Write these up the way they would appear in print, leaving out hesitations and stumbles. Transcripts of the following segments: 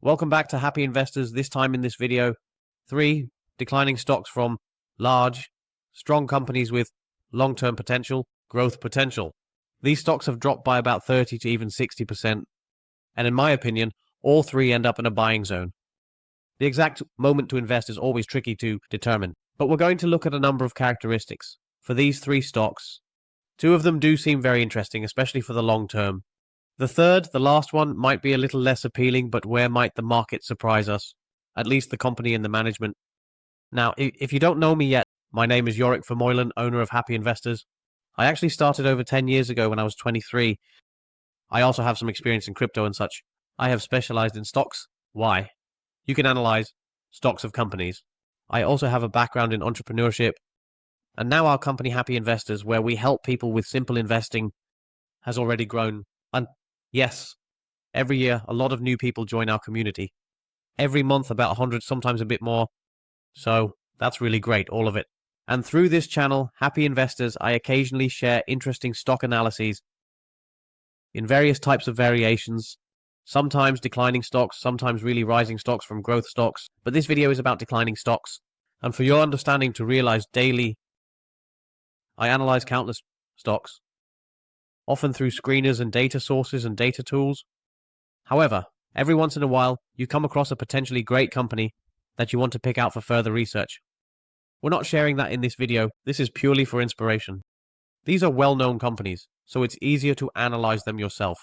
Welcome back to Happy Investors. This time in this video, 3 declining stocks from large, strong companies with long-term potential, growth potential. These stocks have dropped by about 30 to even 60%, and in my opinion, all 3 end up in a buying zone. The exact moment to invest is always tricky to determine, but we're going to look at a number of characteristics. For these 3 stocks, 2 of them do seem very interesting, especially for the long term. The third, the last one, might be a little less appealing, but where might the market surprise us? At least the company and the management. Now, if you don't know me yet, my name is Yorick Vermeulen, owner of Happy Investors. I actually started over 10 years ago when I was 23. I also have some experience in crypto and such. I have specialized in stocks. Why? You can analyze stocks of companies. I also have a background in entrepreneurship. And now our company, Happy Investors, where we help people with simple investing, has already grown. And yes, every year a lot of new people join our community. Every month about 100, sometimes a bit more. So that's really great, all of it. And through this channel, Happy Investors, I occasionally share interesting stock analyses in various types of variations, sometimes declining stocks, sometimes really rising stocks from growth stocks. But this video is about declining stocks. And for your understanding to realize daily, I analyze countless stocks, often through screeners and data sources and data tools. However, every once in a while, you come across a potentially great company that you want to pick out for further research. We're not sharing that in this video. This is purely for inspiration. These are well-known companies, so it's easier to analyze them yourself.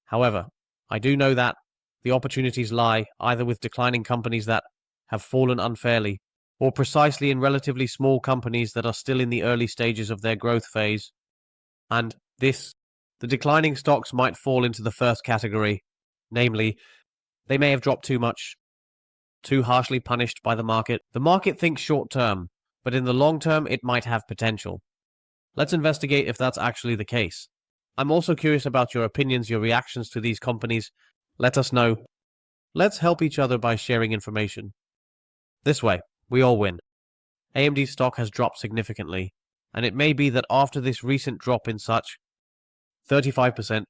However, I do know that the opportunities lie either with declining companies that have fallen unfairly, or precisely in relatively small companies that are still in the early stages of their growth phase. And the declining stocks might fall into the first category, namely, they may have dropped too much, too harshly punished by the market. The market thinks short term, but in the long term it might have potential. Let's investigate if that's actually the case. I'm also curious about your opinions, your reactions to these companies. Let us know. Let's help each other by sharing information. This way, we all win. AMD stock has dropped significantly, and it may be that after this recent drop in such 35%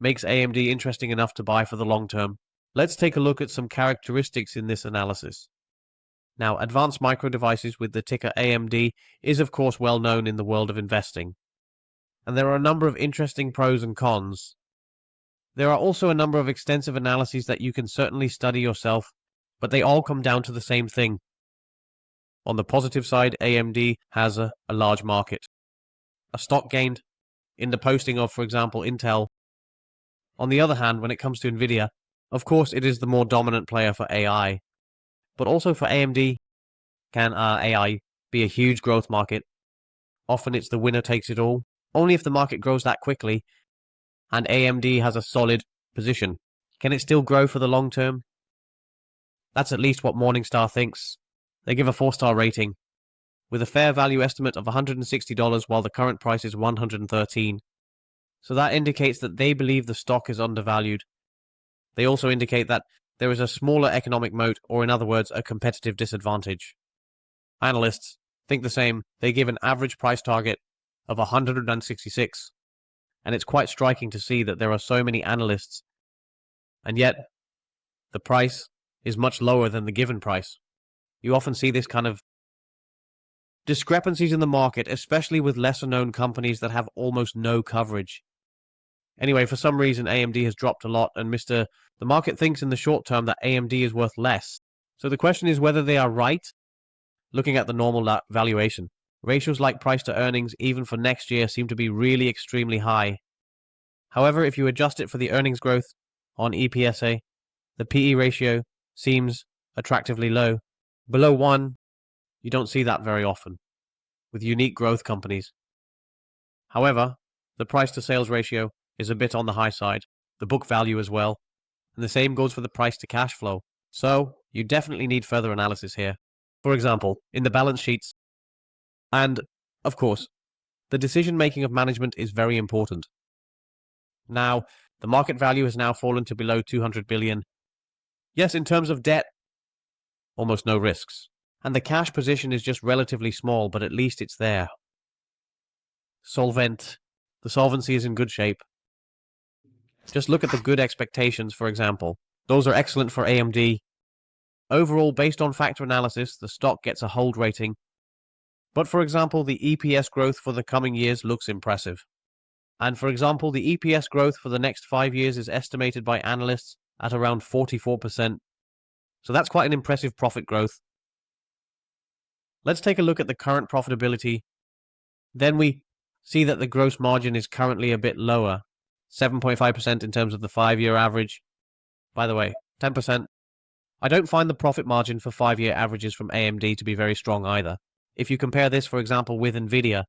makes AMD interesting enough to buy for the long term. Let's take a look at some characteristics in this analysis. Now, Advanced Micro Devices with the ticker AMD is of course well known in the world of investing, and there are a number of interesting pros and cons. There are also a number of extensive analyses that you can certainly study yourself, but they all come down to the same thing. On the positive side, AMD has a large market. A stock gained in the posting of, for example, Intel. On the other hand, when it comes to Nvidia, of course it is the more dominant player for AI. But also for AMD, can AI be a huge growth market? Often it's the winner takes it all. Only if the market grows that quickly, and AMD has a solid position. Can it still grow for the long term? That's at least what Morningstar thinks. They give a 4-star rating, with a fair value estimate of $160 while the current price is $113. So that indicates that they believe the stock is undervalued. They also indicate that there is a smaller economic moat, or in other words, a competitive disadvantage. Analysts think the same. They give an average price target of 166. And it's quite striking to see that there are so many analysts, and yet the price is much lower than the given price. You often see this kind of discrepancies in the market, especially with lesser-known companies that have almost no coverage. Anyway, for some reason, AMD has dropped a lot, and the market thinks in the short term that AMD is worth less. So the question is whether they are right, looking at the normal valuation. Ratios like price to earnings, even for next year, seem to be really extremely high. However, if you adjust it for the earnings growth on EPSA, the PE ratio seems attractively low. Below 1, you don't see that very often with unique growth companies. However, the price to sales ratio is a bit on the high side, the book value as well, and the same goes for the price to cash flow. So you definitely need further analysis here. For example, in the balance sheets. And, of course, the decision-making of management is very important. Now, the market value has now fallen to below 200 billion. Yes, in terms of debt, almost no risks. And the cash position is just relatively small, but at least it's there. Solvent. The solvency is in good shape. Just look at the good expectations, for example. Those are excellent for AMD. Overall, based on factor analysis, the stock gets a hold rating. But for example, the EPS growth for the coming years looks impressive. And for example, the EPS growth for the next 5 years is estimated by analysts at around 44%. So that's quite an impressive profit growth. Let's take a look at the current profitability. Then we see that the gross margin is currently a bit lower, 7.5% in terms of the 5-year average. By the way, 10%. I don't find the profit margin for 5-year averages from AMD to be very strong either. If you compare this, for example, with Nvidia,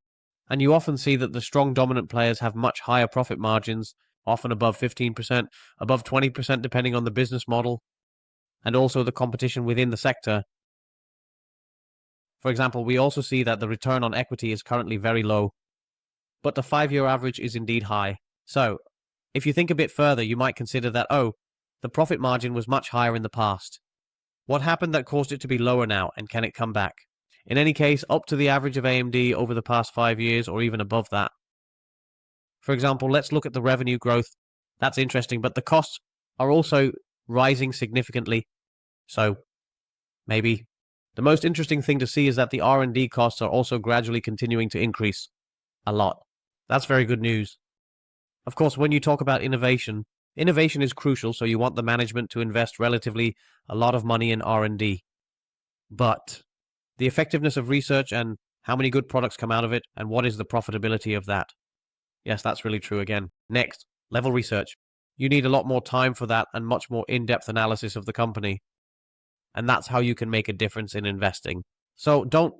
and you often see that the strong dominant players have much higher profit margins, often above 15%, above 20% depending on the business model, and also the competition within the sector. For example, we also see that the return on equity is currently very low, but the 5-year average is indeed high. So, if you think a bit further, you might consider that, the profit margin was much higher in the past. What happened that caused it to be lower now, and can it come back? In any case, up to the average of AMD over the past 5 years, or even above that. For example, let's look at the revenue growth. That's interesting, but the costs are also rising significantly. So, maybe the most interesting thing to see is that the R&D costs are also gradually continuing to increase a lot. That's very good news. Of course, when you talk about innovation is crucial, so you want the management to invest relatively a lot of money in R&D. But the effectiveness of research and how many good products come out of it, and what is the profitability of that? Yes, that's really true again. Next, level research. You need a lot more time for that and much more in-depth analysis of the company. And that's how you can make a difference in investing. So don't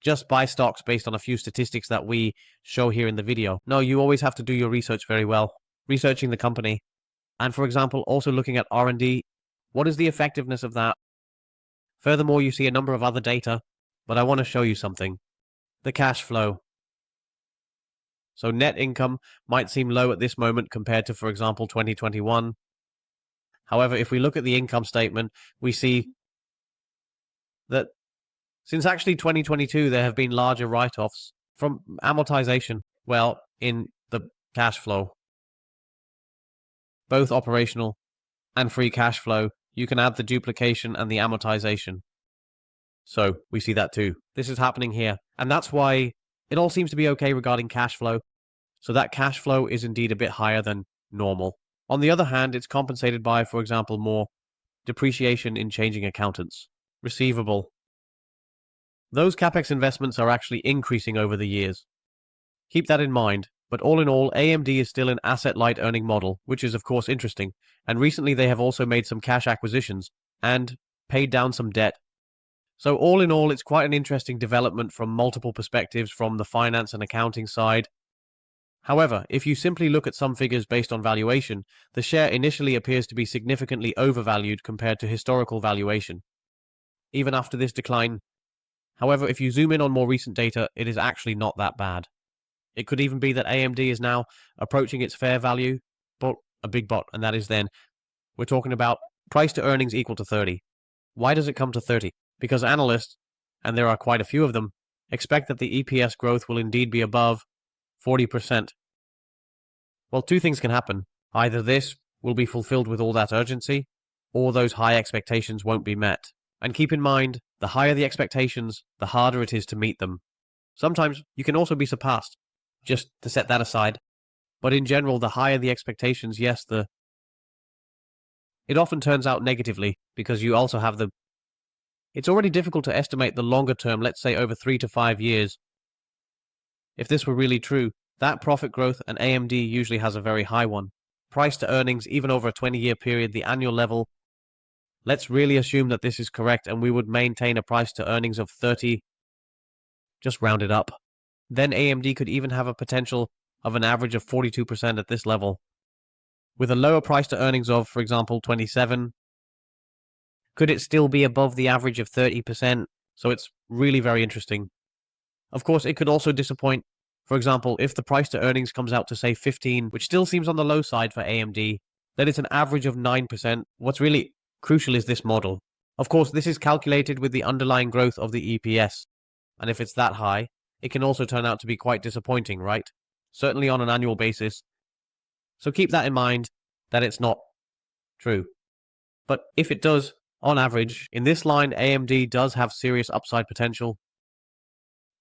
just buy stocks based on a few statistics that we show here in the video. No, you always have to do your research very well, researching the company. And for example, also looking at R&D, what is the effectiveness of that? Furthermore, you see a number of other data, but I want to show you something. The cash flow. So net income might seem low at this moment compared to, for example, 2021. However, if we look at the income statement, we see that since actually 2022, there have been larger write-offs from amortization, in the cash flow. Both operational and free cash flow, you can add the duplication and the amortization. So we see that too. This is happening here. And that's why it all seems to be okay regarding cash flow. So that cash flow is indeed a bit higher than normal. On the other hand, it's compensated by, for example, more depreciation in changing accountants. Receivable. Those CapEx investments are actually increasing over the years. Keep that in mind. But all in all, AMD is still an asset-light earning model, which is of course interesting, and recently they have also made some cash acquisitions, and paid down some debt. So all in all, it's quite an interesting development from multiple perspectives from the finance and accounting side. However, if you simply look at some figures based on valuation, the share initially appears to be significantly overvalued compared to historical valuation, even after this decline. However, if you zoom in on more recent data, it is actually not that bad. It could even be that AMD is now approaching its fair value, but a big but, and that is then, we're talking about price to earnings equal to 30. Why does it come to 30? Because analysts, and there are quite a few of them, expect that the EPS growth will indeed be above 40%. Well, two things can happen. Either this will be fulfilled with all that urgency, or those high expectations won't be met. And keep in mind, the higher the expectations, the harder it is to meet them. Sometimes you can also be surpassed. Just to set that aside. But in general, the higher the expectations, yes, it often turns out negatively, because you also have it's already difficult to estimate the longer term, let's say over 3 to 5 years. If this were really true, that profit growth, and AMD usually has a very high one. Price to earnings, even over a 20-year period, the annual level. Let's really assume that this is correct, and we would maintain a price to earnings of 30, just round it up. Then AMD could even have a potential of an average of 42% at this level. With a lower price to earnings of, for example, 27, could it still be above the average of 30%? So it's really very interesting. Of course, it could also disappoint. For example, if the price to earnings comes out to say 15, which still seems on the low side for AMD, then it's an average of 9%. What's really crucial is this model. Of course, this is calculated with the underlying growth of the EPS. And if it's that high, it can also turn out to be quite disappointing, right? Certainly on an annual basis. So keep that in mind, that it's not true. But if it does, on average, in this line, AMD does have serious upside potential.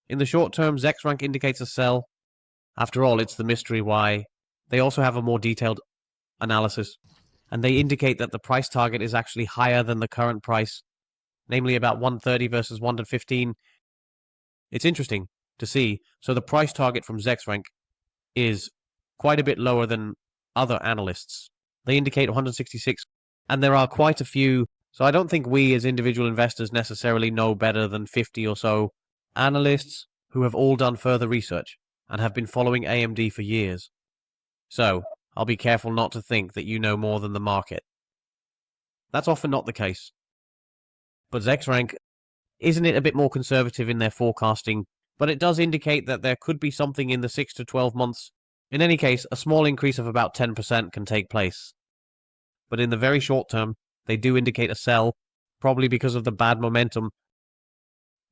In the short term, ZexRank indicates a sell. After all, it's the mystery why. They also have a more detailed analysis, and they indicate that the price target is actually higher than the current price, namely about 130 versus 115. It's interesting to see. So the price target from ZexRank is quite a bit lower than other analysts. They indicate 166, and there are quite a few. So I don't think we as individual investors necessarily know better than 50 or so analysts who have all done further research and have been following AMD for years. So I'll be careful not to think that you know more than the market. That's often not the case. But ZexRank, isn't it a bit more conservative in their forecasting? But it does indicate that there could be something in the 6 to 12 months. In any case, a small increase of about 10% can take place. But in the very short term, they do indicate a sell, probably because of the bad momentum.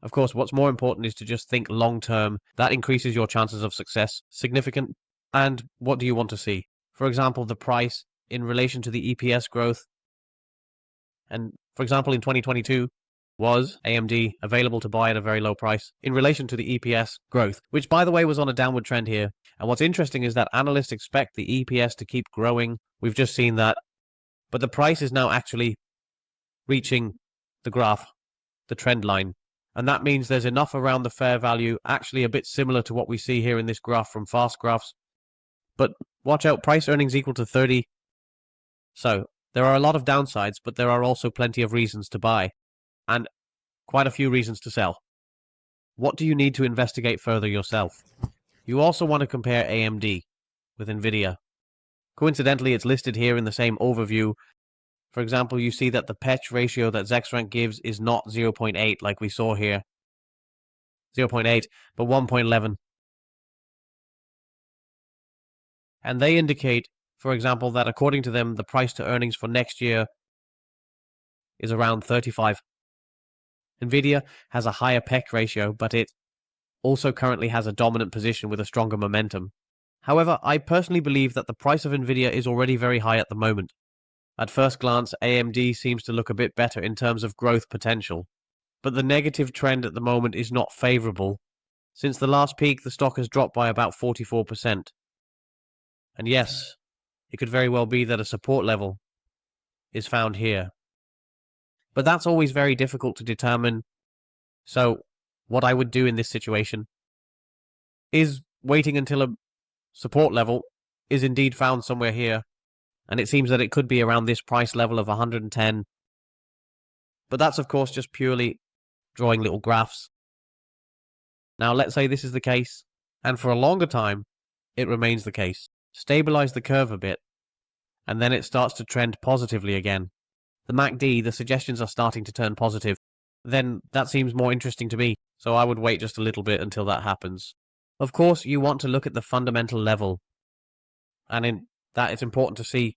Of course, what's more important is to just think long term. That increases your chances of success significant. And what do you want to see? For example, the price in relation to the EPS growth. And for example, in 2022, was AMD available to buy at a very low price in relation to the EPS growth, which by the way was on a downward trend here. And what's interesting is that analysts expect the EPS to keep growing. We've just seen that. But the price is now actually reaching the graph, the trend line. And that means there's enough around the fair value, actually a bit similar to what we see here in this graph from fast graphs. But watch out, price earnings equal to 30. So there are a lot of downsides, but there are also plenty of reasons to buy. And quite a few reasons to sell. What do you need to investigate further yourself? You also want to compare AMD with Nvidia. Coincidentally, it's listed here in the same overview. For example, you see that the PETch ratio that ZexRank gives is not 0.8 like we saw here. 0.8, but 1.11. And they indicate, for example, that according to them, the price to earnings for next year is around 35. Nvidia has a higher PEC ratio, but it also currently has a dominant position with a stronger momentum. However, I personally believe that the price of Nvidia is already very high at the moment. At first glance, AMD seems to look a bit better in terms of growth potential, but the negative trend at the moment is not favorable. Since the last peak, the stock has dropped by about 44%. And yes, it could very well be that a support level is found here. But that's always very difficult to determine. So what I would do in this situation is waiting until a support level is indeed found somewhere here. And it seems that it could be around this price level of 110. But that's of course just purely drawing little graphs. Now let's say this is the case, and for a longer time, it remains the case. Stabilize the curve a bit, and then it starts to trend positively again. The MACD, the suggestions are starting to turn positive. Then that seems more interesting to me, so I would wait just a little bit until that happens. Of course, you want to look at the fundamental level, and in that it's important to see,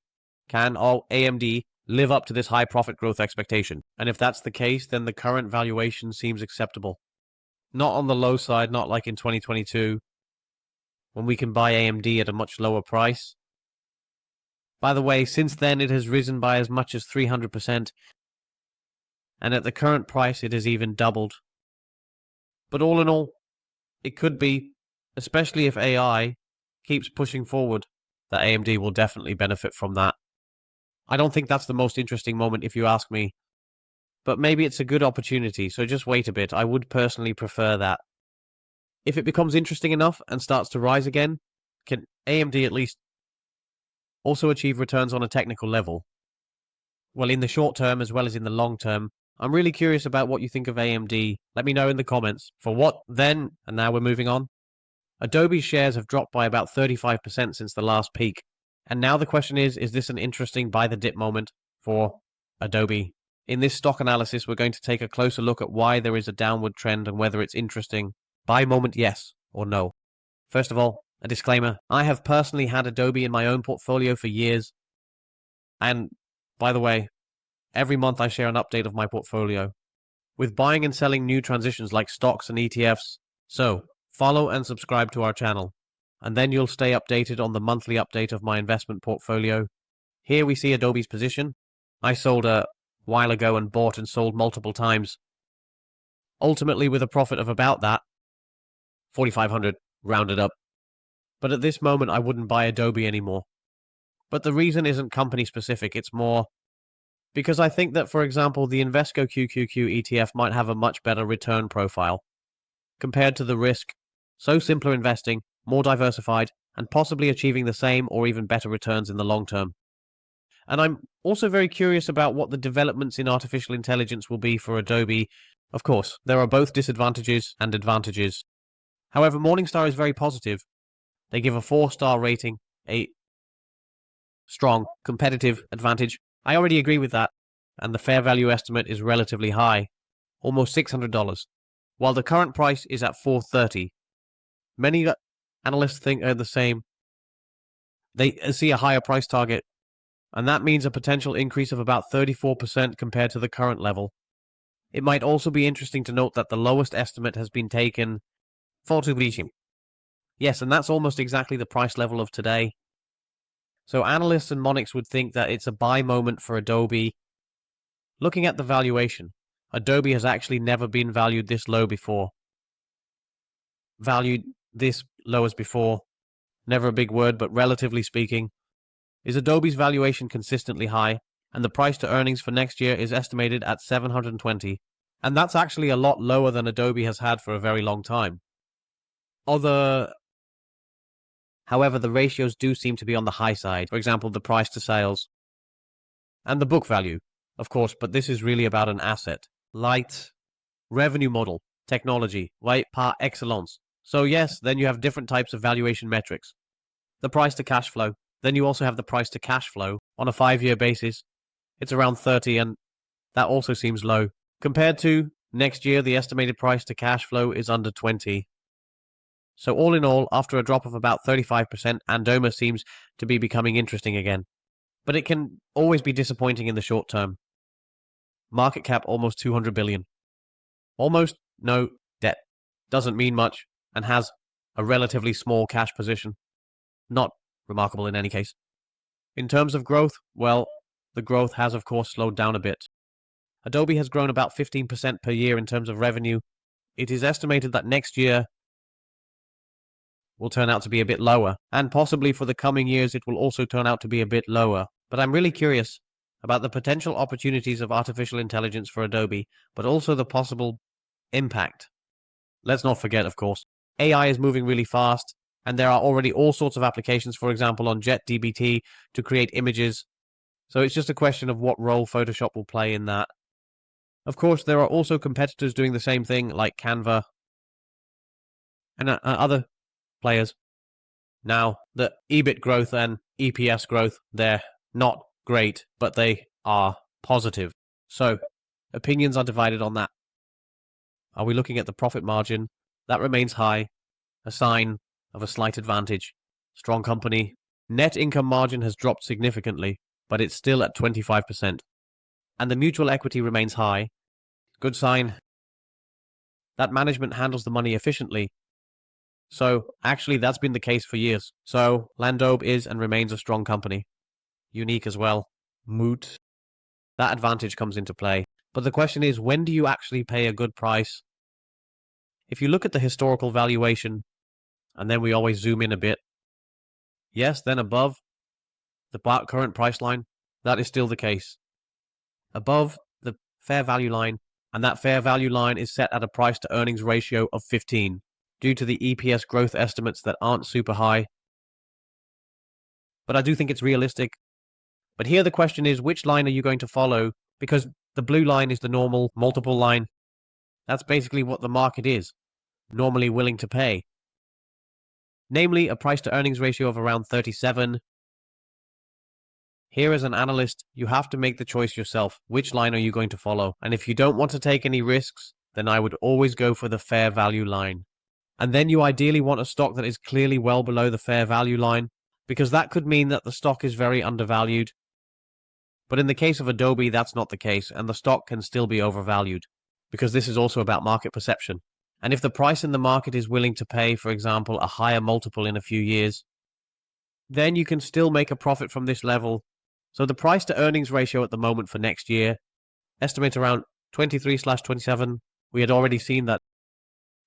can all AMD live up to this high profit growth expectation? And if that's the case, then the current valuation seems acceptable. Not on the low side, not like in 2022, when we can buy AMD at a much lower price. By the way, since then it has risen by as much as 300%, and at the current price it has even doubled. But all in all, it could be, especially if AI keeps pushing forward, that AMD will definitely benefit from that. I don't think that's the most interesting moment if you ask me, but maybe it's a good opportunity, so just wait a bit. I would personally prefer that. If it becomes interesting enough and starts to rise again, can AMD at least also achieve returns on a technical level? Well, in the short term as well as in the long term, I'm really curious about what you think of AMD. Let me know in the comments. For what then? And now we're moving on. Adobe shares have dropped by about 35% since the last peak. And now the question is this an interesting buy the dip moment for Adobe? In this stock analysis, we're going to take a closer look at why there is a downward trend and whether it's interesting. Buy moment, yes or no. First of all, a disclaimer. I have personally had Adobe in my own portfolio for years. And, by the way, every month I share an update of my portfolio, with buying and selling new transitions like stocks and ETFs. So, follow and subscribe to our channel, and then you'll stay updated on the monthly update of my investment portfolio. Here we see Adobe's position. I sold a while ago and bought and sold multiple times, ultimately with a profit of about that, 4,500 rounded up. But at this moment, I wouldn't buy Adobe anymore. But the reason isn't company specific, it's more because I think that, for example, the Invesco QQQ ETF might have a much better return profile compared to the risk, so simpler investing, more diversified, and possibly achieving the same or even better returns in the long term. And I'm also very curious about what the developments in artificial intelligence will be for Adobe. Of course, there are both disadvantages and advantages. However, Morningstar is very positive. They give a 4-star rating, a strong competitive advantage. I already agree with that. And the fair value estimate is relatively high, almost $600, while the current price is at $430. Many analysts think the same. They see a higher price target, and that means a potential increase of about 34% compared to the current level. It might also be interesting to note that the lowest estimate has been taken for Tbilisi. Yes, and that's almost exactly the price level of today. So analysts and Monix would think that it's a buy moment for Adobe. Looking at the valuation, Adobe has actually never been valued this low before. Valued this low as before, never a big word, but relatively speaking, is Adobe's valuation consistently high, and the price to earnings for next year is estimated at 720, and that's actually a lot lower than Adobe has had for a very long time. However, the ratios do seem to be on the high side, for example, the price to sales, and the book value, of course, but this is really about an asset. Light, revenue model, technology, right, par excellence. So yes, then you have different types of valuation metrics. The price to cash flow. Then you also have the price to cash flow on a 5-year basis. It's around 30, and that also seems low. Compared to next year, the estimated price to cash flow is under 20. So all in all, after a drop of about 35%, Andoma seems to be becoming interesting again. But it can always be disappointing in the short term. Market cap almost 200 billion. Almost no debt. Doesn't mean much, and has a relatively small cash position. Not remarkable in any case. In terms of growth, well, the growth has of course slowed down a bit. Adobe has grown about 15% per year in terms of revenue. It is estimated that next year will turn out to be a bit lower, and possibly for the coming years it will also turn out to be a bit lower. But I'm really curious about the potential opportunities of artificial intelligence for Adobe, but also the possible impact. Let's not forget, of course, AI is moving really fast, and there are already all sorts of applications, for example, on JetDBT to create images. So it's just a question of what role Photoshop will play in that. Of course, there are also competitors doing the same thing, like Canva and other players. Now, the EBIT growth and EPS growth, they're not great, but they are positive. So, opinions are divided on that. Are we looking at the profit margin? That remains high, a sign of a slight advantage. Strong company. Net income margin has dropped significantly, but it's still at 25%. And the mutual equity remains high. Good sign that management handles the money efficiently. So, actually, that's been the case for years. So, Landobe is and remains a strong company. Unique as well. Moot. That advantage comes into play. But the question is, when do you actually pay a good price? If you look at the historical valuation, and then we always zoom in a bit, yes, then above the current price line, that is still the case. Above the fair value line, and that fair value line is set at a price to earnings ratio of 15, due to the EPS growth estimates that aren't super high. But I do think it's realistic. But here the question is, which line are you going to follow? Because the blue line is the normal multiple line. That's basically what the market is normally willing to pay. Namely, a price to earnings ratio of around 37. Here as an analyst, you have to make the choice yourself. Which line are you going to follow? And if you don't want to take any risks, then I would always go for the fair value line. And then you ideally want a stock that is clearly well below the fair value line, because that could mean that the stock is very undervalued. But in the case of Adobe, that's not the case, and the stock can still be overvalued, because this is also about market perception. And if the price in the market is willing to pay, for example, a higher multiple in a few years, then you can still make a profit from this level. So the price to earnings ratio at the moment for next year, estimate around 23/27. We had already seen that,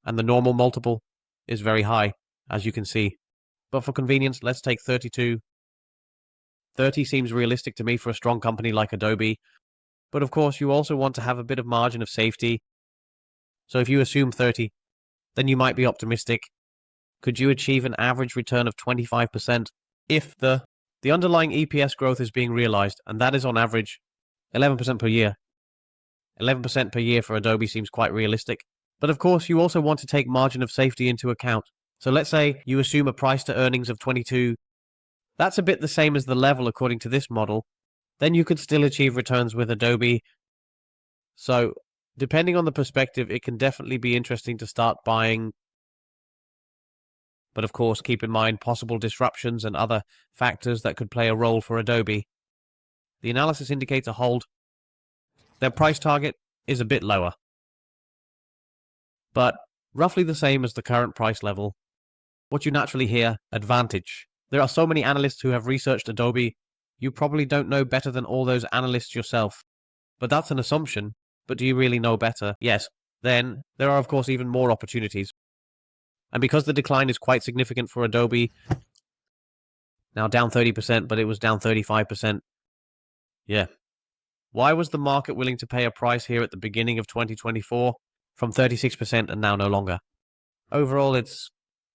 and the normal multiple is very high, as you can see. But for convenience, let's take 32. 30 seems realistic to me for a strong company like Adobe. But of course, you also want to have a bit of margin of safety. So if you assume 30, then you might be optimistic. Could you achieve an average return of 25% if the underlying EPS growth is being realized, and that is on average 11% per year? 11% per year for Adobe seems quite realistic. But of course, you also want to take margin of safety into account. So let's say you assume a price to earnings of 22. That's a bit the same as the level according to this model. Then you could still achieve returns with Adobe. So depending on the perspective, it can definitely be interesting to start buying. But of course, keep in mind possible disruptions and other factors that could play a role for Adobe. The analysis indicates a hold. Their price target is a bit lower, but roughly the same as the current price level. What you naturally hear, advantage. There are so many analysts who have researched Adobe, you probably don't know better than all those analysts yourself. But that's an assumption. But do you really know better? Yes. Then there are of course even more opportunities. And because the decline is quite significant for Adobe, now down 30%, but it was down 35%. Yeah. Why was the market willing to pay a price here at the beginning of 2024 from 36% and now no longer? Overall,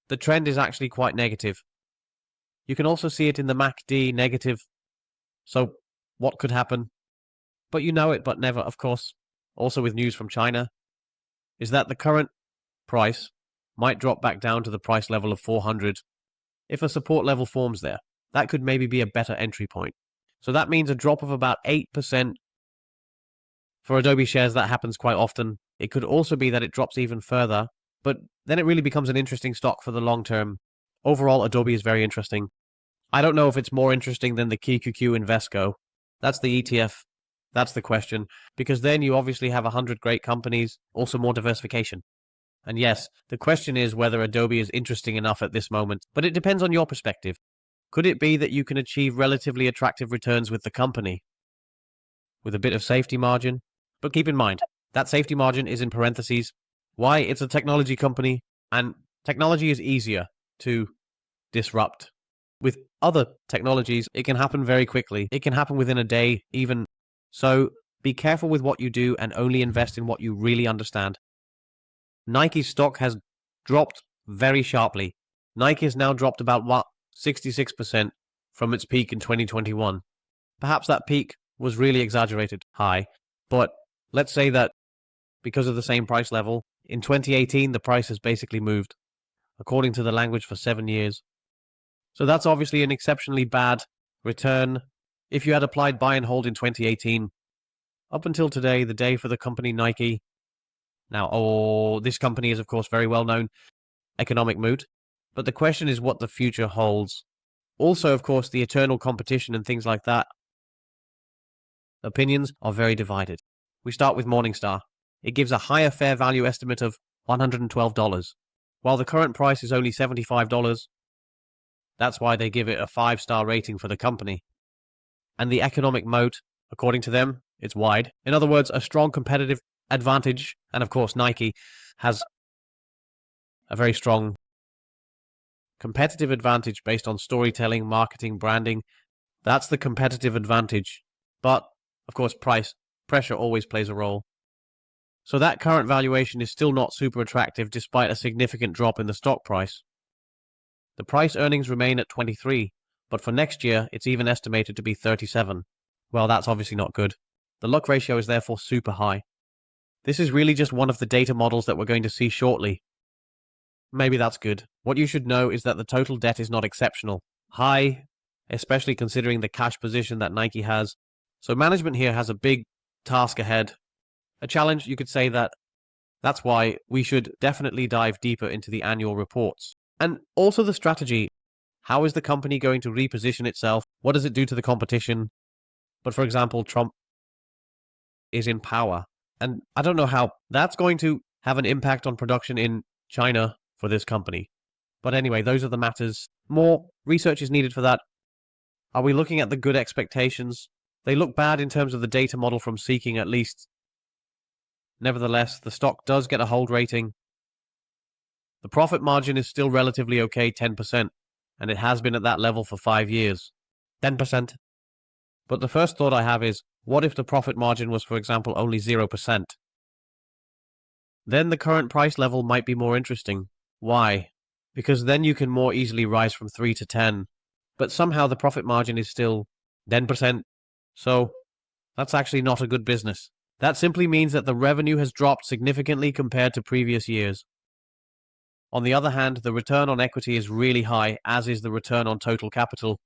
the trend is actually quite negative. You can also see it in the MACD negative. So what could happen? But you know it, but never, of course. Also with news from China, is that the current price might drop back down to the price level of 400. If a support level forms there, that could maybe be a better entry point. So that means a drop of about 8%. For Adobe shares, that happens quite often. It could also be that it drops even further, but then it really becomes an interesting stock for the long term. Overall, Adobe is very interesting. I don't know if it's more interesting than the QQQ Invesco. That's the ETF. That's the question, because then you obviously have 100 great companies, also more diversification. And yes, the question is whether Adobe is interesting enough at this moment, but it depends on your perspective. Could it be that you can achieve relatively attractive returns with the company, with a bit of safety margin? But keep in mind, that safety margin is in parentheses. Why? It's a technology company, and technology is easier to disrupt. With other technologies, it can happen very quickly. It can happen within a day, even. So be careful with what you do and only invest in what you really understand. Nike's stock has dropped very sharply. Nike has now dropped about 66% from its peak in 2021. Perhaps that peak was really exaggerated high, but let's say that because of the same price level, in 2018 the price has basically moved, according to the language, for 7 years. So that's obviously an exceptionally bad return. If you had applied buy and hold in 2018, up until today, the day for the company Nike. Now, this company is of course very well known, economic mood, but the question is what the future holds. Also, of course, the eternal competition and things like that. Opinions are very divided. We start with Morningstar. It gives a higher fair value estimate of $112, while the current price is only $75. That's why they give it a 5-star rating for the company. And the economic moat, according to them, it's wide. In other words, a strong competitive advantage. And of course, Nike has a very strong competitive advantage based on storytelling, marketing, branding. That's the competitive advantage. But, of course, price pressure always plays a role. So that current valuation is still not super attractive despite a significant drop in the stock price. The price earnings remain at 23, but for next year, it's even estimated to be 37. Well, that's obviously not good. The luck ratio is therefore super high. This is really just one of the data models that we're going to see shortly. Maybe that's good. What you should know is that the total debt is not exceptional. High, especially considering the cash position that Nike has. So management here has a big task ahead. A challenge, you could say that's why we should definitely dive deeper into the annual reports. And also the strategy. How is the company going to reposition itself? What does it do to the competition? But for example, Trump is in power. And I don't know how that's going to have an impact on production in China for this company. But anyway, those are the matters. More research is needed for that. Are we looking at the good expectations? They look bad in terms of the data model from Seeking at least. Nevertheless, the stock does get a hold rating. The profit margin is still relatively okay, 10%, and it has been at that level for 5 years. 10%. But the first thought I have is, what if the profit margin was, for example, only 0%? Then the current price level might be more interesting. Why? Because then you can more easily rise from 3 to 10. But somehow the profit margin is still 10%. So that's actually not a good business. That simply means that the revenue has dropped significantly compared to previous years. On the other hand, the return on equity is really high, as is the return on total capital.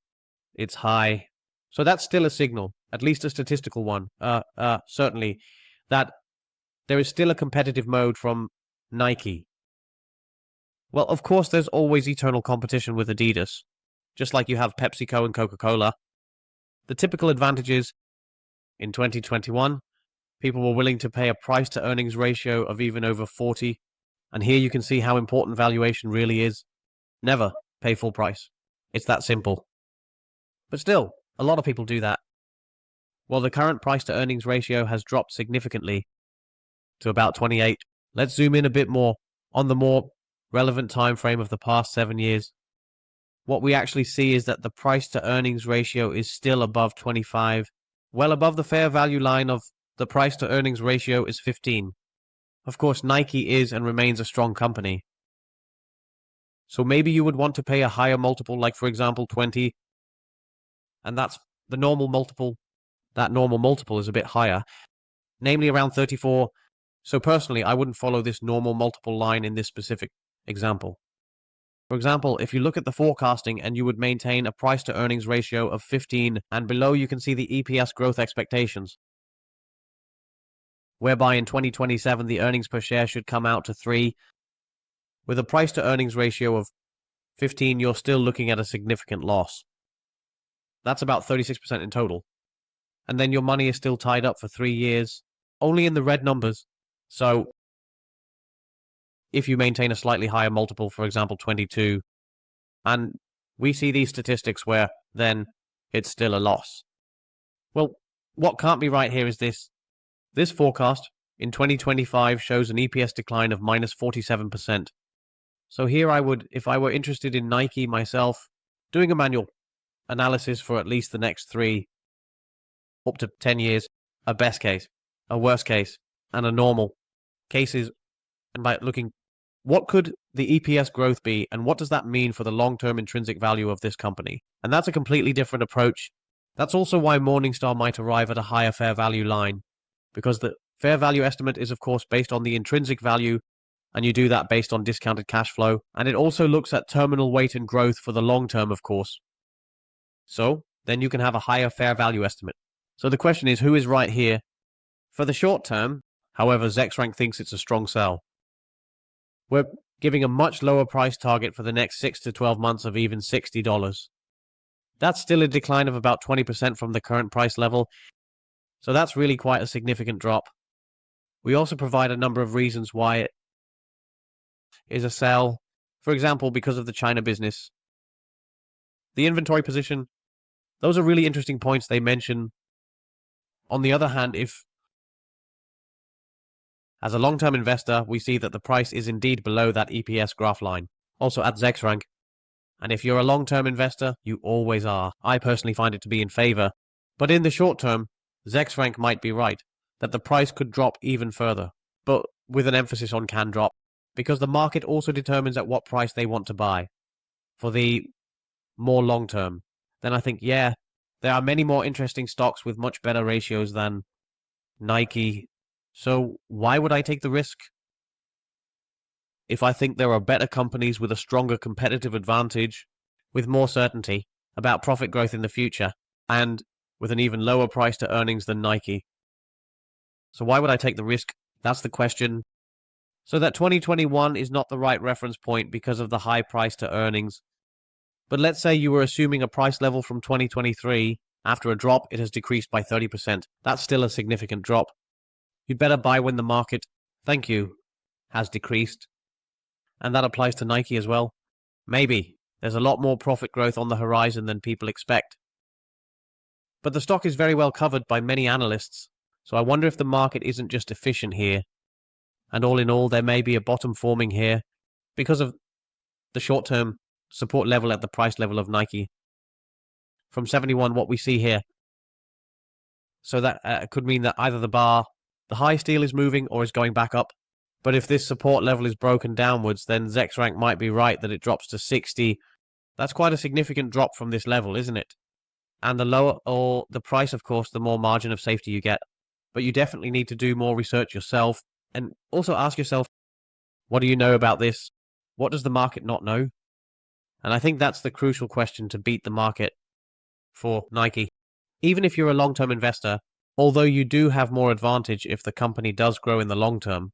It's high. So that's still a signal, at least a statistical one, certainly, that there is still a competitive mode from Nike. Well, of course, there's always eternal competition with Adidas, just like you have PepsiCo and Coca-Cola. The typical advantage is, in 2021, people were willing to pay a price-to-earnings ratio of even over 40, and here you can see how important valuation really is. Never pay full price. It's that simple. But still, a lot of people do that. Well, the current price-to-earnings ratio has dropped significantly to about 28. Let's zoom in a bit more on the more relevant time frame of the past 7 years. What we actually see is that the price-to-earnings ratio is still above 25. Well above the fair value line of the price-to-earnings ratio is 15. Of course, Nike is and remains a strong company. So maybe you would want to pay a higher multiple, like for example 20, and that's the normal multiple. That normal multiple is a bit higher, namely around 34. So personally, I wouldn't follow this normal multiple line in this specific example. For example, if you look at the forecasting and you would maintain a price-to-earnings ratio of 15, and below you can see the EPS growth expectations, whereby in 2027 the earnings per share should come out to 3. With a price-to-earnings ratio of 15, you're still looking at a significant loss. That's about 36% in total. And then your money is still tied up for 3 years, only in the red numbers. So if you maintain a slightly higher multiple, for example 22, and we see these statistics where then it's still a loss. Well, what can't be right here is this. This forecast in 2025 shows an EPS decline of minus 47%. So here I would, if I were interested in Nike myself, doing a manual analysis for at least the next 3 up to 10 years, a best case, a worst case, and a normal cases, and by looking what could the EPS growth be, and what does that mean for the long-term intrinsic value of this company? And that's a completely different approach. That's also why Morningstar might arrive at a higher fair value line, because the fair value estimate is, of course, based on the intrinsic value, and you do that based on discounted cash flow, and it also looks at terminal weight and growth for the long term, of course. So then you can have a higher fair value estimate. So the question is, who is right here? For the short term, however, Zexrank thinks it's a strong sell. We're giving a much lower price target for the next 6 to 12 months of even $60. That's still a decline of about 20% from the current price level, so that's really quite a significant drop. We also provide a number of reasons why it is a sell. For example, because of the China business. The inventory position, those are really interesting points they mention. On the other hand, if as a long-term investor, we see that the price is indeed below that EPS graph line, also at Zexrank. And if you're a long-term investor, you always are. I personally find it to be in favor. But in the short term, Zexrank might be right, that the price could drop even further, but with an emphasis on can drop, because the market also determines at what price they want to buy. For the more long-term, then I think, yeah, there are many more interesting stocks with much better ratios than Nike. So why would I take the risk? If I think there are better companies with a stronger competitive advantage, with more certainty about profit growth in the future, and with an even lower price to earnings than Nike. So why would I take the risk? That's the question. So that 2021 is not the right reference point because of the high price to earnings. But let's say you were assuming a price level from 2023. After a drop, it has decreased by 30%. That's still a significant drop. You'd better buy when the market, thank you, has decreased. And that applies to Nike as well. Maybe. There's a lot more profit growth on the horizon than people expect. But the stock is very well covered by many analysts, so I wonder if the market isn't just efficient here. And all in all, there may be a bottom forming here because of the short-term support level at the price level of Nike. From 71, what we see here. So that could mean that either the high steel is moving or is going back up. But if this support level is broken downwards, then Zexrank might be right that it drops to 60. That's quite a significant drop from this level, isn't it? And the lower or the price, of course, the more margin of safety you get. But you definitely need to do more research yourself and also ask yourself, what do you know about this? What does the market not know? And I think that's the crucial question to beat the market for Nike. Even if you're a long-term investor, although you do have more advantage if the company does grow in the long term,